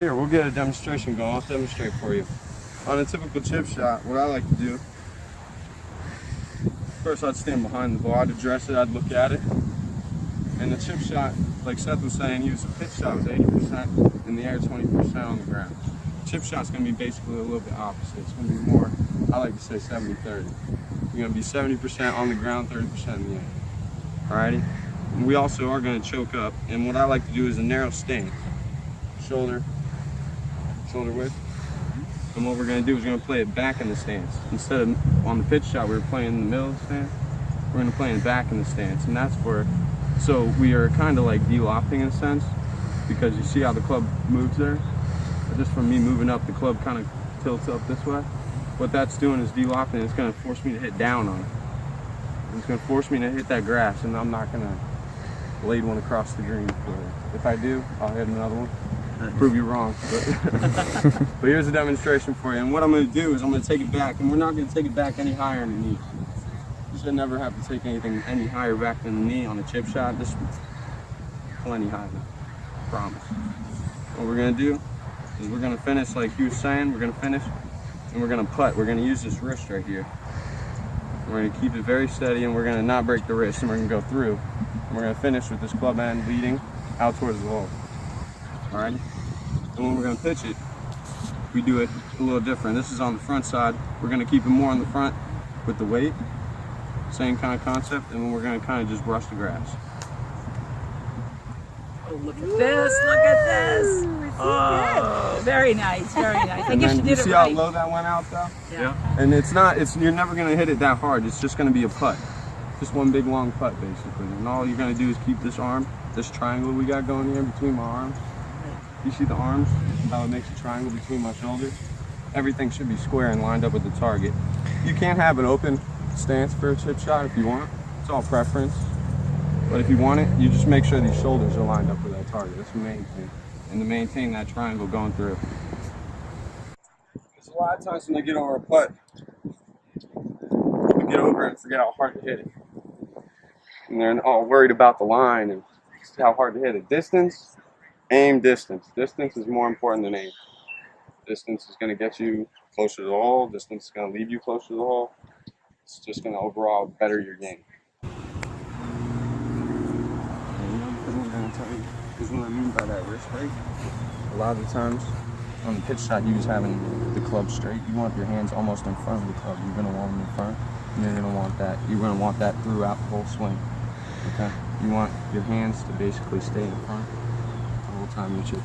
Here, we'll get a demonstration going. I'll demonstrate for you. On a typical chip shot, what I like to do, first I'd stand behind the ball, I'd address it, I'd look at it. And the chip shot, like Seth was saying, he was a pitch shot was 80% in the air, 20% on the ground. Chip shot's gonna be basically a little bit opposite. It's gonna be more, I like to say 70-30. You're gonna be 70% on the ground, 30% in the air. Alrighty? And we also are gonna choke up. And what I like to do is a narrow stance. Shoulder width. And what we're gonna do is we're gonna play it back in the stance. Instead of on the pitch shot, we were playing in the middle of the stance. We're gonna play it back in the stance. And that's where, so we are kind of like de-lofting in a sense, because you see how the club moves there? Just from me moving up, the club kind of tilts up this way. What that's doing is de-lofting. It's gonna force me to hit down on it. It's gonna force me to hit that grass, and I'm not gonna blade one across the green for it. If I do, I'll hit another one. Prove you wrong. But here's a demonstration for you. And what I'm gonna do is I'm gonna take it back, and we're not gonna take it back any higher than the knee. You should never have to take anything any higher back than the knee on a chip shot. This is plenty high now. I promise. What we're gonna do is we're gonna finish like he was saying. We're gonna finish, and we're gonna putt. We're gonna use this wrist right here. We're gonna keep it very steady, and we're gonna not break the wrist, and we're gonna go through. And we're gonna finish with this club end leading out towards the hole. All right. And when we're gonna pitch it, we do it a little different. This is on the front side. We're gonna keep it more on the front with the weight. Same kind of concept, and then we're gonna kind of just brush the grass. Oh, look at this! Look at this! Oh, very nice, very nice. I guess you did it right. You see how low that went out, though? Yeah. And it's not. You're never gonna hit it that hard. It's just gonna be a putt, just one big long putt, basically. And all you're gonna do is keep this arm, this triangle we got going here between my arms. You see the arms? How it makes a triangle between my shoulders? Everything should be square and lined up with the target. You can't have an open stance for a chip shot if you want. It's all preference. But if you want it, you just make sure these shoulders are lined up with that target. That's the main thing. And to maintain that triangle going through. Because a lot of times when they get over a putt, they get over it and forget how hard to hit it. And they're all worried about the line and how hard to hit it. Distance, aim, distance. Distance is more important than aim. Distance is going to get you closer to the hole. Distance is going to leave you closer to the hole. It's just going to overall better your game. Because what I mean by that wrist break, a lot of the times on the pitch shot, you was having the club straight. You want your hands almost in front of the club. You're gonna want them in front, and you're gonna want that. You're gonna want that throughout the whole swing. Okay. You want your hands to basically stay in front the whole time you chip it.